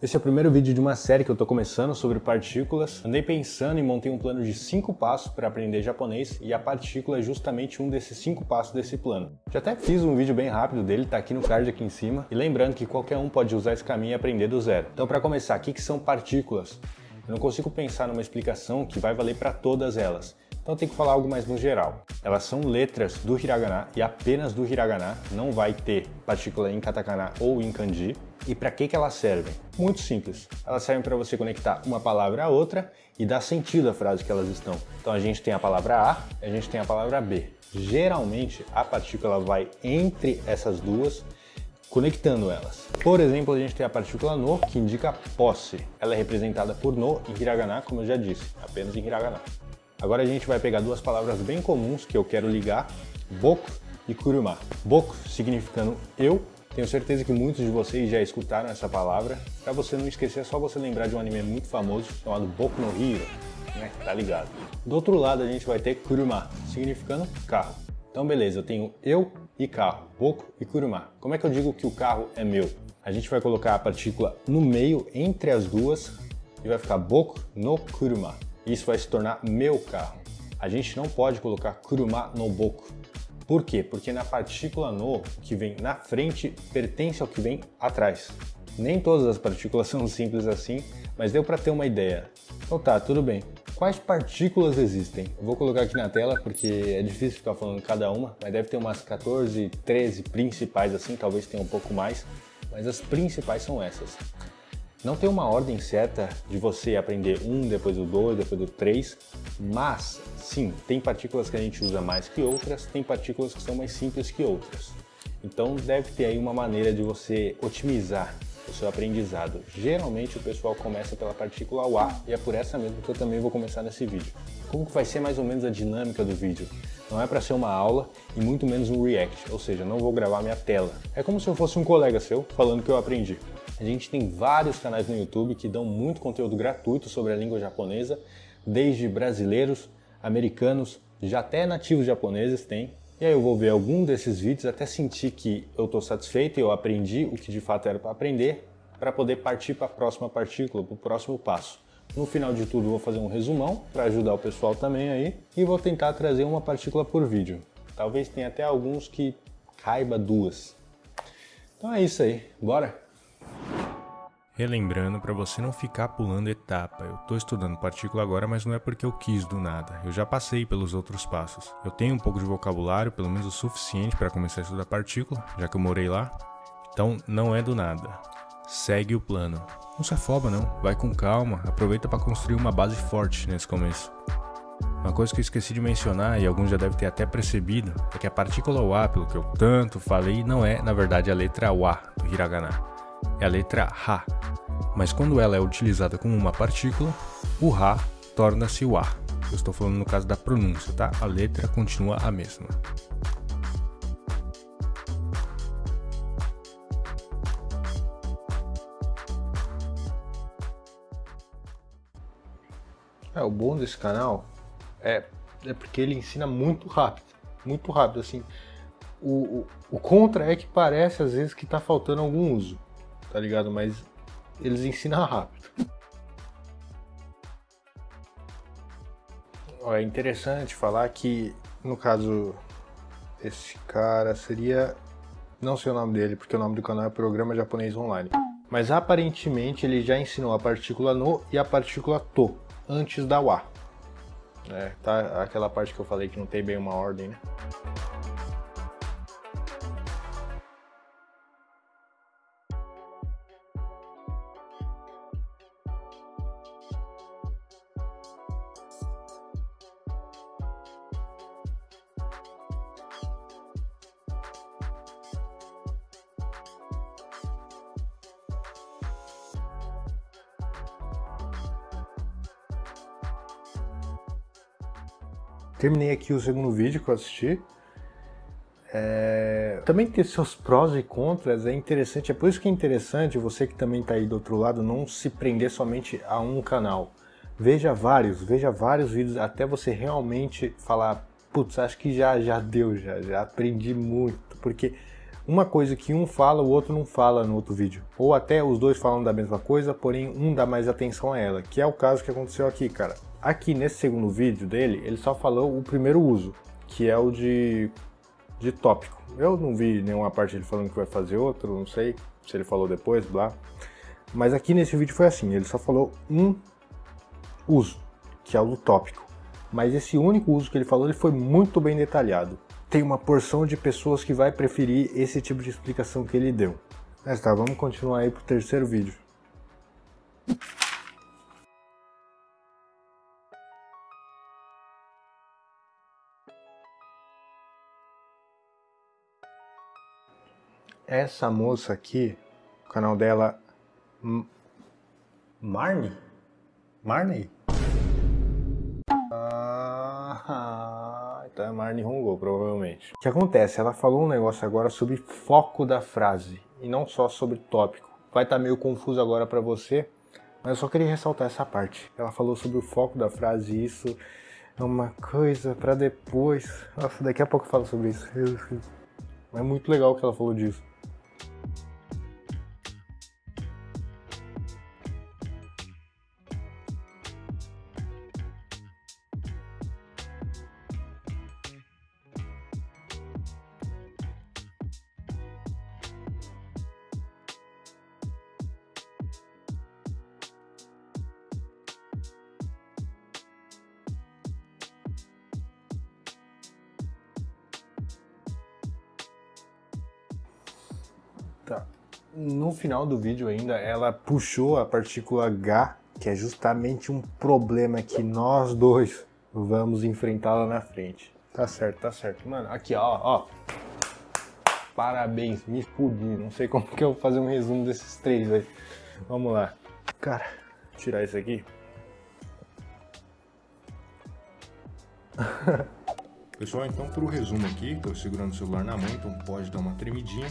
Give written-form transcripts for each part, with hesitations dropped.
Esse é o primeiro vídeo de uma série que eu tô começando sobre partículas. Andei pensando e montei um plano de 5 passos para aprender japonês e a partícula é justamente um desses 5 passos desse plano. Já até fiz um vídeo bem rápido dele, tá aqui no card aqui em cima. E lembrando que qualquer um pode usar esse caminho e aprender do zero. Então para começar, o que são partículas? Eu não consigo pensar numa explicação que vai valer para todas elas. Então tem que falar algo mais no geral. Elas são letras do hiragana e apenas do hiragana, não vai ter partícula em katakana ou em kanji. E para que elas servem? Muito simples. Elas servem para você conectar uma palavra a outra e dar sentido à frase que elas estão. Então a gente tem a palavra A e a gente tem a palavra B. Geralmente a partícula vai entre essas duas, conectando elas. Por exemplo, a gente tem a partícula no, que indica posse. Ela é representada por no em hiragana, como eu já disse, apenas em hiragana. Agora a gente vai pegar duas palavras bem comuns que eu quero ligar, boku e kuruma. Boku significando eu. Tenho certeza que muitos de vocês já escutaram essa palavra. Para você não esquecer, é só você lembrar de um anime muito famoso chamado Boku no Hero, né? Tá ligado? Do outro lado a gente vai ter kuruma, significando carro. Então beleza, eu tenho eu e carro, boku e kuruma. Como é que eu digo que o carro é meu? A gente vai colocar a partícula no meio, entre as duas, e vai ficar boku no kuruma. Isso vai se tornar meu carro. A gente não pode colocar kuruma no boku. Por quê? Porque na partícula no, que vem na frente, pertence ao que vem atrás. Nem todas as partículas são simples assim, mas deu para ter uma ideia. Então tá, tudo bem. Quais partículas existem? Eu vou colocar aqui na tela porque é difícil ficar falando cada uma, mas deve ter umas 14, 13 principais assim, talvez tenha um pouco mais, mas as principais são essas. Não tem uma ordem certa de você aprender um, depois o 2, depois o 3, mas sim, tem partículas que a gente usa mais que outras, tem partículas que são mais simples que outras. Então deve ter aí uma maneira de você otimizar o seu aprendizado. Geralmente o pessoal começa pela partícula wa e é por essa mesmo que eu também vou começar nesse vídeo. Como que vai ser mais ou menos a dinâmica do vídeo? Não é para ser uma aula e muito menos um react, ou seja, não vou gravar minha tela. É como se eu fosse um colega seu falando que eu aprendi. A gente tem vários canais no YouTube que dão muito conteúdo gratuito sobre a língua japonesa, desde brasileiros, americanos, já até nativos japoneses tem. E aí eu vou ver algum desses vídeos até sentir que eu estou satisfeito e eu aprendi o que de fato era para aprender, para poder partir para a próxima partícula, para o próximo passo. No final de tudo eu vou fazer um resumão para ajudar o pessoal também aí e vou tentar trazer uma partícula por vídeo. Talvez tenha até alguns que caiba duas. Então é isso aí, bora? Relembrando, para você não ficar pulando etapa, eu estou estudando partícula agora, mas não é porque eu quis do nada, eu já passei pelos outros passos. Eu tenho um pouco de vocabulário, pelo menos o suficiente para começar a estudar partícula, já que eu morei lá, então não é do nada. Segue o plano. Não se afoba não, vai com calma, aproveita para construir uma base forte nesse começo. Uma coisa que eu esqueci de mencionar, e alguns já devem ter até percebido, é que a partícula wa, pelo que eu tanto falei, não é na verdade a letra wa do hiragana. É a letra Ha, mas quando ela é utilizada como uma partícula, o Ha torna-se o A. Eu estou falando no caso da pronúncia, tá? A letra continua a mesma. O bom desse canal é porque ele ensina muito rápido, assim. O contra é que parece às vezes que tá faltando algum uso, tá ligado? Mas eles ensinam rápido. É interessante falar que, no caso, esse cara seria... Não sei o nome dele, porque o nome do canal é Programa Japonês Online. Mas aparentemente ele já ensinou a partícula no e a partícula to, antes da wa. Tá aquela parte que eu falei que não tem bem uma ordem, né? Terminei aqui o segundo vídeo que eu assisti. Também tem seus prós e contras, é interessante, é por isso que é interessante você que também está aí do outro lado não se prender somente a um canal. Veja vários vídeos até você realmente falar, putz, acho que já deu, já aprendi muito, porque uma coisa que um fala, o outro não fala no outro vídeo. Ou até os dois falam da mesma coisa, porém um dá mais atenção a ela, que é o caso que aconteceu aqui, cara. Aqui nesse segundo vídeo dele, ele só falou o primeiro uso, que é o de tópico. Eu não vi nenhuma parte dele falando que vai fazer outro, não sei se ele falou depois, blá. Mas aqui nesse vídeo foi assim, ele só falou um uso, que é o do tópico. Mas esse único uso que ele falou, ele foi muito bem detalhado. Tem uma porção de pessoas que vai preferir esse tipo de explicação que ele deu. Mas tá, vamos continuar aí pro terceiro vídeo. Essa moça aqui, o canal dela... Marnie? Então a Marnie rongou, provavelmente. O que acontece? Ela falou um negócio agora sobre foco da frase, e não só sobre tópico. Vai estar meio confuso agora pra você, mas eu só queria ressaltar essa parte. Ela falou sobre o foco da frase, e isso é uma coisa pra depois. Nossa, daqui a pouco eu falo sobre isso. É muito legal que ela falou disso. Tá. No final do vídeo ainda, ela puxou a partícula H, que é justamente um problema que nós dois vamos enfrentar lá na frente. Tá certo. Mano, aqui ó. Parabéns, me fudi. Não sei como que eu vou fazer um resumo desses três aí. Vamos lá. Cara, Vou tirar isso aqui. Pessoal, então para o resumo aqui, estou segurando o celular na mão, então pode dar uma tremidinha.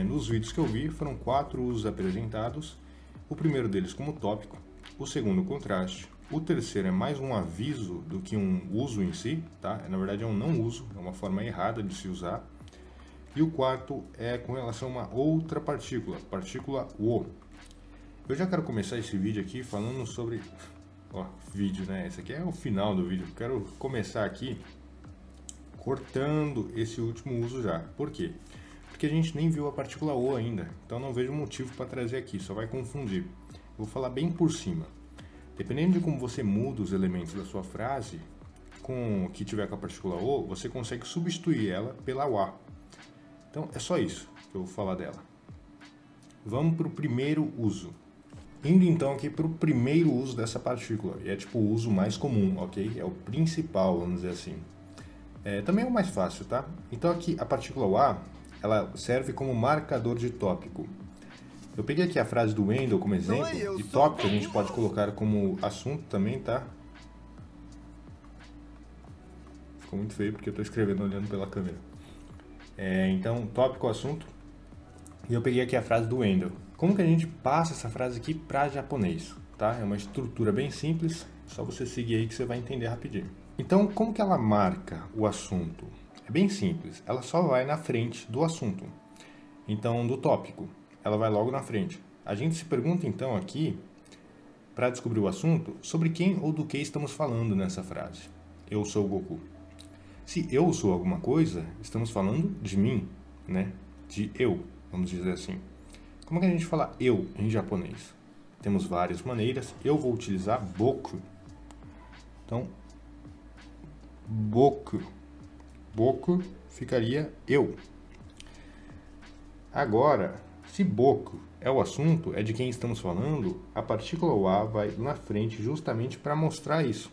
Nos vídeos que eu vi, foram 4 usos apresentados. O primeiro deles como tópico, o segundo contraste, o terceiro é mais um aviso do que um uso em si, tá? Na verdade é um não uso, é uma forma errada de se usar. E o quarto é com relação a uma outra partícula O. Eu já quero começar esse vídeo aqui falando sobre... vídeo, né? Esse aqui é o final do vídeo. Eu quero começar aqui cortando esse último uso já. Por quê? Porque a gente nem viu a partícula O ainda, então não vejo motivo para trazer aqui, só vai confundir. Vou falar bem por cima. Dependendo de como você muda os elementos da sua frase, com o que tiver com a partícula O, você consegue substituir ela pela OA. Então é só isso que eu vou falar dela. Vamos para o primeiro uso. Indo então aqui para o primeiro uso dessa partícula, e é tipo o uso mais comum, ok? É o principal, vamos dizer assim. Também é o mais fácil, tá? Então aqui a partícula OA, ela serve como marcador de tópico. Eu peguei aqui a frase do Wendell como exemplo, e tópico a gente pode colocar como assunto também, tá? Ficou muito feio porque eu estou escrevendo olhando pela câmera. Então, tópico, assunto. E eu peguei aqui a frase do Wendell. Como que a gente passa essa frase aqui para japonês? Tá? É uma estrutura bem simples, só você seguir aí que você vai entender rapidinho. Então, como que ela marca o assunto? É bem simples, ela só vai na frente do assunto. Então, do tópico, ela vai logo na frente. A gente se pergunta então aqui, para descobrir o assunto, sobre quem ou do que estamos falando nessa frase. Eu sou o Goku. Se eu sou alguma coisa, estamos falando de mim, né? De eu, vamos dizer assim. Como que a gente fala eu em japonês? Temos várias maneiras. Eu vou utilizar boku. Então, boku. Boku ficaria eu. Agora, se boku é o assunto, é de quem estamos falando, a partícula OA vai na frente justamente para mostrar isso.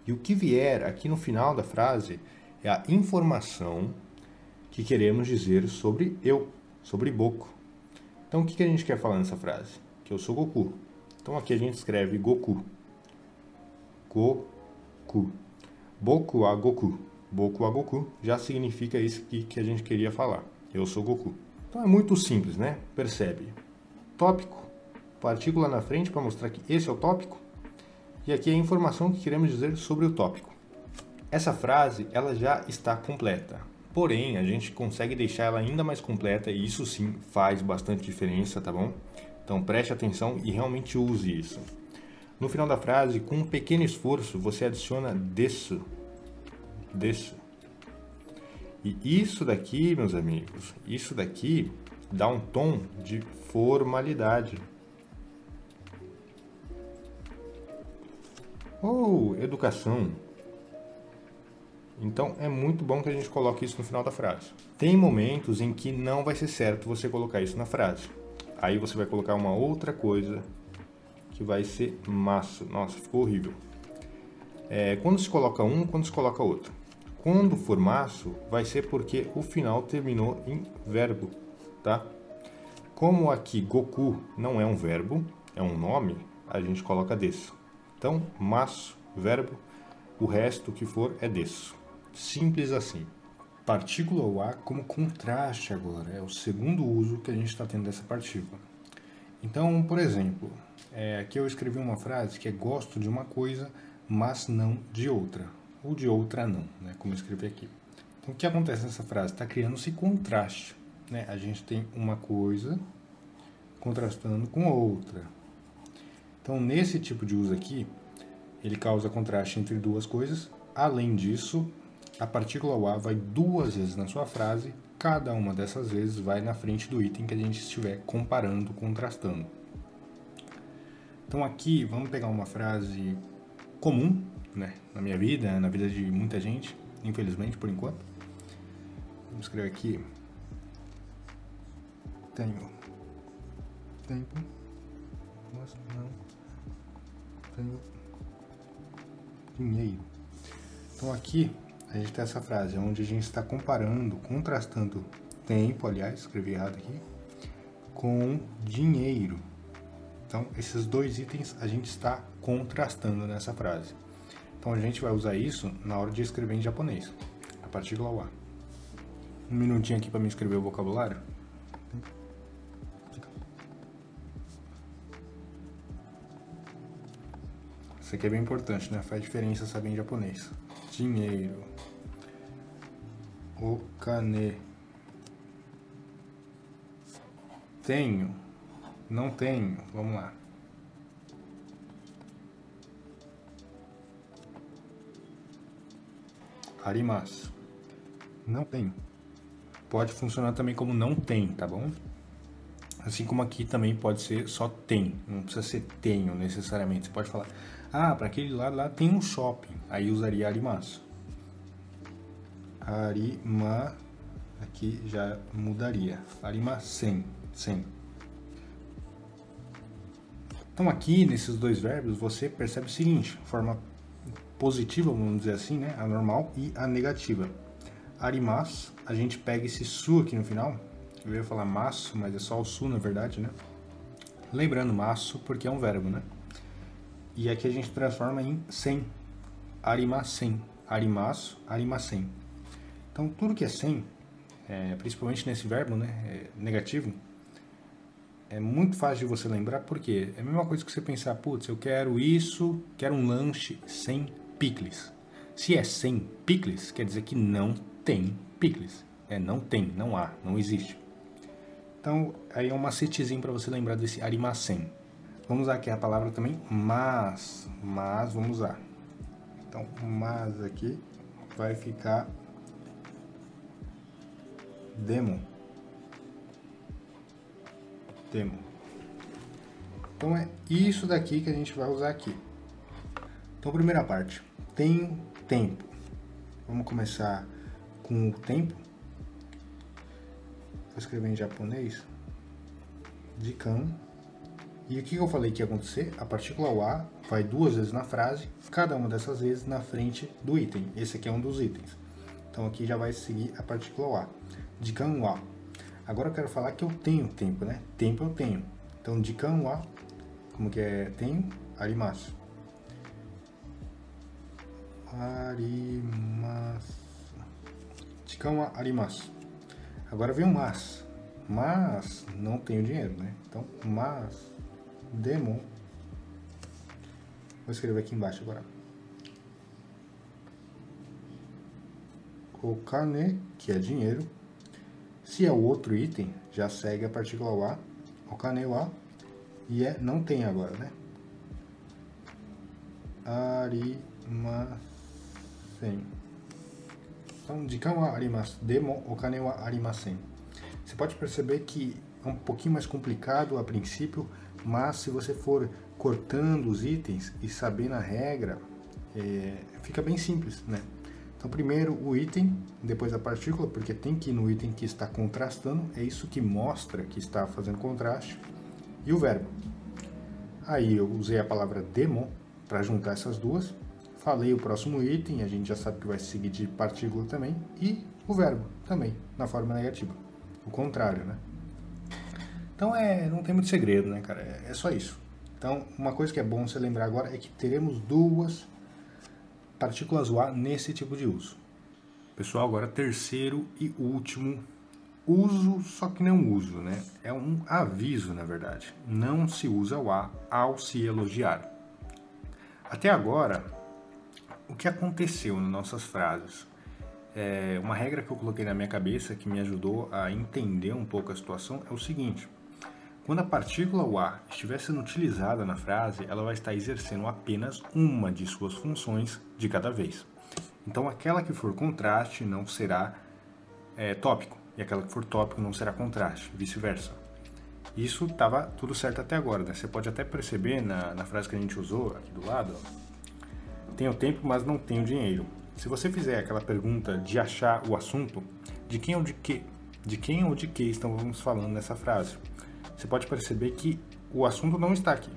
E o que vier aqui no final da frase é a informação que queremos dizer sobre eu, sobre boku. Então, o que a gente quer falar nessa frase? Que eu sou Goku. Então, aqui a gente escreve Goku. Goku. Boku a Goku. Boku a Goku já significa isso que a gente queria falar. Eu sou Goku. Então, é muito simples, né? Percebe? Tópico, partícula na frente para mostrar que esse é o tópico. E aqui é a informação que queremos dizer sobre o tópico. Essa frase, ela já está completa. Porém, a gente consegue deixar ela ainda mais completa e isso sim faz bastante diferença, tá bom? Então preste atenção e realmente use isso. No final da frase, com um pequeno esforço, você adiciona desu. Desu. E isso daqui, meus amigos, isso daqui dá um tom de formalidade. Ou educação. Então é muito bom que a gente coloque isso no final da frase. Tem momentos em que não vai ser certo você colocar isso na frase. Aí você vai colocar uma outra coisa que vai ser maço. Nossa, ficou horrível. Quando se coloca um, quando se coloca outro. Quando for maço, vai ser porque o final terminou em verbo, tá? Como aqui Goku não é um verbo, é um nome, a gente coloca desu. Então, maço, verbo, o resto que for é desu. Simples assim. Partícula wa como contraste agora, é o segundo uso que a gente está tendo dessa partícula. Então, por exemplo, aqui eu escrevi uma frase que é gosto de uma coisa, mas não de outra. Ou de outra não, né? Como eu escrevi aqui. Então, o que acontece nessa frase? Está criando-se contraste, né? A gente tem uma coisa contrastando com outra. Então, nesse tipo de uso aqui, ele causa contraste entre duas coisas. Além disso, a partícula wa vai duas vezes na sua frase, cada uma dessas vezes vai na frente do item que a gente estiver comparando, contrastando. Então aqui, vamos pegar uma frase comum, né, na minha vida, na vida de muita gente, infelizmente, por enquanto. Vamos escrever aqui. Tenho tempo, mas não tenho dinheiro. Então aqui a gente tem essa frase onde a gente está comparando, contrastando tempo, aliás, escrevi errado aqui, com dinheiro. Então esses dois itens a gente está contrastando nessa frase. Então a gente vai usar isso na hora de escrever em japonês, a partícula wa. Um minutinho aqui para me escrever o vocabulário. Isso aqui é bem importante, né? Faz diferença saber em japonês. Dinheiro. Okane. Tenho. Não tenho. Vamos lá. Arimasu. Não tenho. Pode funcionar também como não tem, tá bom? Assim como aqui também pode ser só tem. Não precisa ser tenho necessariamente. Você pode falar, para aquele lado lá tem um shopping. Aí usaria arimasu. Arima, aqui já mudaria. Arimasen, sem. Então aqui, nesses dois verbos, você percebe o seguinte, forma positiva, vamos dizer assim, né? A normal e a negativa. Arimasu, a gente pega esse su aqui no final. Eu ia falar maço, mas é só o su, na verdade, né? Lembrando, maço, porque é um verbo, né? E aqui a gente transforma em sen. Arimasen. Arimasu, arimasen. Então, tudo que é sem, principalmente nesse verbo, né, negativo, é muito fácil de você lembrar, porque é a mesma coisa que você pensar, putz, eu quero isso, quero um lanche sem picles. Se é sem picles, quer dizer que não tem picles. Não tem, não há, não existe. Então, aí é um macetezinho para você lembrar desse arimasen. Vamos usar aqui a palavra também, mas vamos usar. Então, mas aqui vai ficar demo. Então é isso daqui que a gente vai usar aqui. Então, primeira parte, tenho tempo. Vamos começar com o tempo. Vou escrever em japonês. Jikan. E o que eu falei que ia acontecer? A partícula wa vai duas vezes na frase, cada uma dessas vezes na frente do item. Esse aqui é um dos itens. Então aqui já vai seguir a partícula wa. Jikan wa. Agora eu quero falar que eu tenho tempo, né? Tempo eu tenho. Então jikan wa, como que é? Tenho, arimasu. Arimasu. Jikan wa arimasu. Agora vem o mas. Mas não tenho dinheiro, né? Então, mas demo. Vou escrever aqui embaixo agora. okane, que é dinheiro. Se é o outro item, já segue a partícula wa, okane wa, e não tem agora, né? Arimasen. Então, jikan wa arimasu, demo okane wa arimasen. Você pode perceber que é um pouquinho mais complicado a princípio, mas se você for cortando os itens e sabendo a regra, fica bem simples, né? Então, primeiro o item, depois a partícula, porque tem que ir no item que está contrastando, é isso que mostra que está fazendo contraste, e o verbo. Aí eu usei a palavra demo para juntar essas duas, falei o próximo item, a gente já sabe que vai seguir de partícula também, e o verbo também, na forma negativa, o contrário, né? Então não tem muito segredo, né, cara? É só isso. Então, uma coisa que é bom você lembrar agora é que teremos duas partículas wa nesse tipo de uso. Pessoal, agora terceiro e último uso, só que não uso, né? É um aviso, na verdade. Não se usa wa ao se elogiar. Até agora, o que aconteceu nas nossas frases? Uma regra que eu coloquei na minha cabeça que me ajudou a entender um pouco a situação é o seguinte: quando a partícula wa estiver sendo utilizada na frase, ela vai estar exercendo apenas uma de suas funções de cada vez. Então, aquela que for contraste não será tópico, e aquela que for tópico não será contraste, vice-versa. Isso estava tudo certo até agora, né? Você pode até perceber na frase que a gente usou aqui do lado, ó, tenho tempo, mas não tenho dinheiro. Se você fizer aquela pergunta de achar o assunto, de quem ou de que estamos falando nessa frase, você pode perceber que o assunto não está aqui.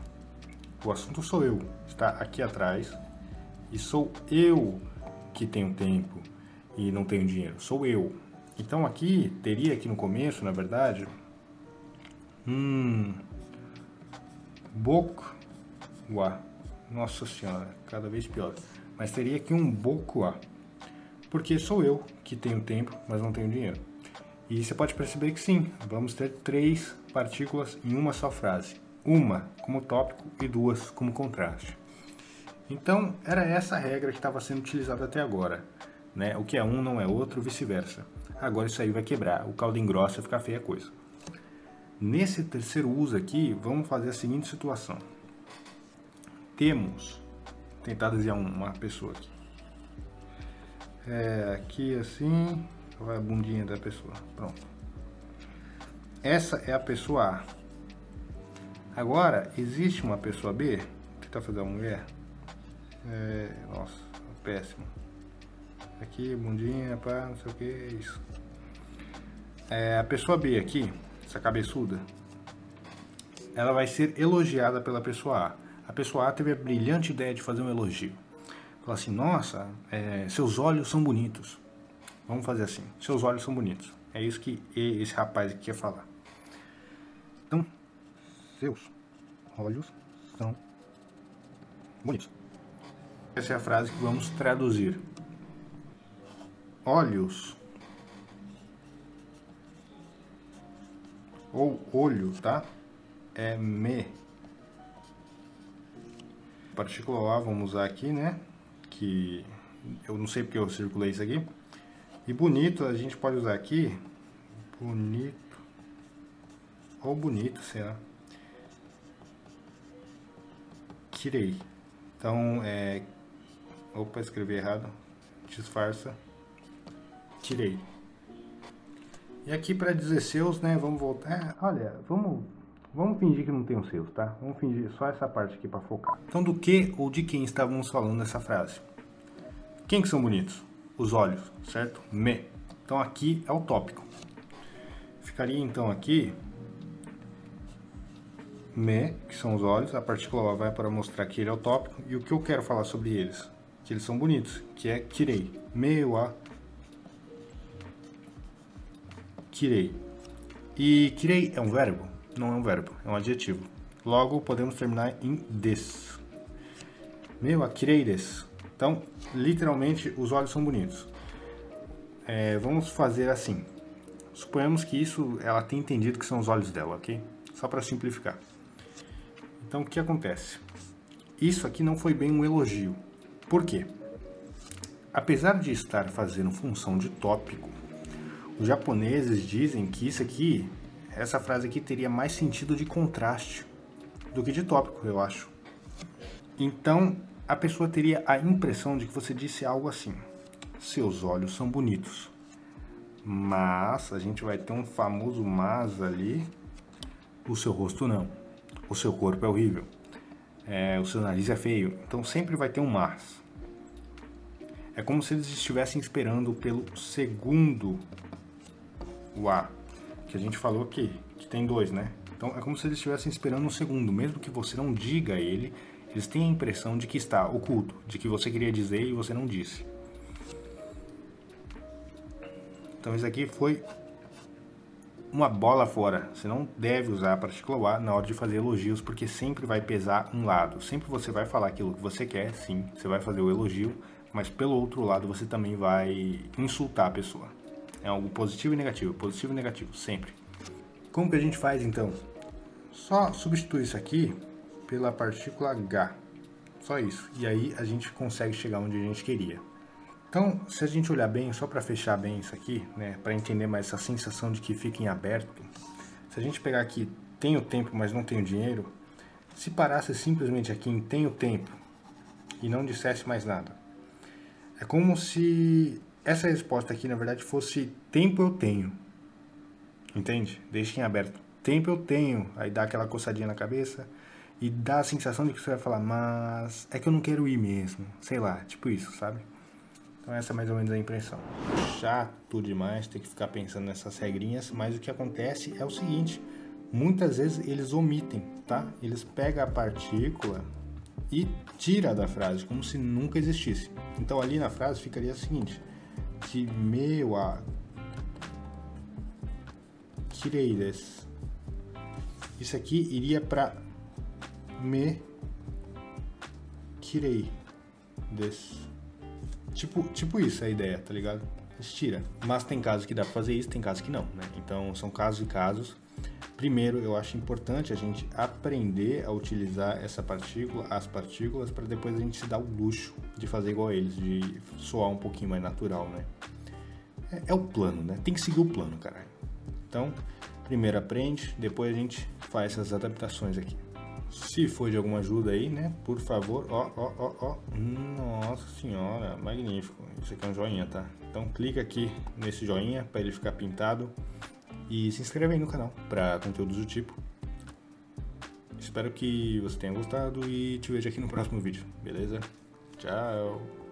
O assunto sou eu, está aqui atrás, e sou eu que tenho tempo e não tenho dinheiro, sou eu. Então aqui, teria aqui no começo, na verdade, boku wa. Nossa senhora, cada vez pior. Mas teria aqui um boku wa, porque sou eu que tenho tempo, mas não tenho dinheiro. E você pode perceber que sim, vamos ter três partículas em uma só frase. Uma como tópico e duas como contraste. Então, era essa a regra que estava sendo utilizada até agora, né? O que é um não é outro, vice-versa. Agora isso aí vai quebrar, o caldo engrossa e fica feia a coisa. Nesse terceiro uso aqui, vamos fazer a seguinte situação. Temos, tentar desenhar uma pessoa aqui. Aqui assim, vai a bundinha da pessoa, pronto. Essa é a pessoa A. Agora, existe uma pessoa B, vou tentar fazer uma mulher. Nossa, péssimo. Aqui, bundinha, pá, não sei o que, isso. A pessoa B aqui, essa cabeçuda, ela vai ser elogiada pela pessoa A. A pessoa A teve a brilhante ideia de fazer um elogio. Falou assim, nossa, seus olhos são bonitos. Vamos fazer assim, seus olhos são bonitos. É isso que esse rapaz aqui quer falar. Então, seus olhos são bonitos. Essa é a frase que vamos traduzir. Olhos, ou olho, tá? É me. Partícula A vamos usar aqui, né? Que eu não sei porque eu circulei isso aqui. E bonito a gente pode usar aqui. Bonito. Ou bonito, sei lá. Tirei. Então, opa, escrevi errado. Disfarça. Tirei. E aqui para dizer seus, né? Vamos voltar. Olha, vamos fingir que não tem os seus, tá? Vamos fingir só essa parte aqui para focar. Então, do que ou de quem estávamos falando nessa frase? Quem que são bonitos? Os olhos, certo? Me. Então, aqui é o tópico. Ficaria, então, aqui... Me, que são os olhos. A partícula A vai para mostrar que ele é o tópico. E o que eu quero falar sobre eles? Que eles são bonitos. Que é kirei. Me wa kirei. E kirei é um verbo? Não é um verbo, é um adjetivo. Logo, podemos terminar em des. Me wa kirei desu. Então, literalmente, os olhos são bonitos. Vamos fazer assim. Suponhamos que isso, ela tem entendido que são os olhos dela, ok? Só para simplificar. Então, o que acontece? Isso aqui não foi bem um elogio. Por quê? apesar de estar fazendo função de tópico, os japoneses dizem que essa frase aqui teria mais sentido de contraste do que de tópico, eu acho. Então, a pessoa teria a impressão de que você disse algo assim: seus olhos são bonitos, mas a gente vai ter um famoso mas ali, o seu rosto não, o seu corpo é horrível, o seu nariz é feio. Então sempre vai ter um mas. É como se eles estivessem esperando pelo segundo wa, que a gente falou aqui, que tem 2, né? Então é como se eles estivessem esperando um segundo, mesmo que você não diga ele, eles têm a impressão de que está oculto, de que você queria dizer e você não disse. Então isso aqui foi uma bola fora. Você não deve usar a partícula A na hora de fazer elogios, porque sempre vai pesar um lado. Sempre você vai falar aquilo que você quer, sim, você vai fazer o elogio, mas pelo outro lado você também vai insultar a pessoa. É algo positivo e negativo, sempre. Como que a gente faz então? Só substitui isso aqui pela partícula H, só isso. E aí a gente consegue chegar onde a gente queria. Então, se a gente olhar bem, só para fechar bem isso aqui, né, para entender mais essa sensação de que fica em aberto, se a gente pegar aqui, tenho tempo, mas não tenho dinheiro, se parasse simplesmente aqui em tenho tempo e não dissesse mais nada, é como se essa resposta aqui, na verdade, fosse tempo eu tenho, entende? Deixa em aberto, tempo eu tenho, aí dá aquela coçadinha na cabeça e dá a sensação de que você vai falar, mas é que eu não quero ir mesmo, sei lá, tipo isso, sabe? Então essa é mais ou menos a impressão. Chato demais ter que ficar pensando nessas regrinhas, mas o que acontece é o seguinte, muitas vezes eles omitem, tá? Eles pegam a partícula e tira da frase, como se nunca existisse. Então ali na frase ficaria o seguinte, que meu a tirei desse. Isso aqui iria para me tirei desse. Tipo isso é a ideia, tá ligado? Estira. Mas tem casos que dá pra fazer isso, tem casos que não, né? Então são casos e casos. Primeiro, eu acho importante a gente aprender a utilizar essa partícula, as partículas, para depois a gente se dar o luxo de fazer igual a eles, de soar um pouquinho mais natural, né? É o plano, né? Tem que seguir o plano, caralho. Então, primeiro aprende, depois a gente faz essas adaptações aqui. Se for de alguma ajuda aí, né? Por favor, ó. Nossa senhora, magnífico. Isso aqui é um joinha, tá? Então clica aqui nesse joinha para ele ficar pintado e se inscreve aí no canal para conteúdos do tipo. Espero que você tenha gostado e te vejo aqui no próximo vídeo, beleza? Tchau!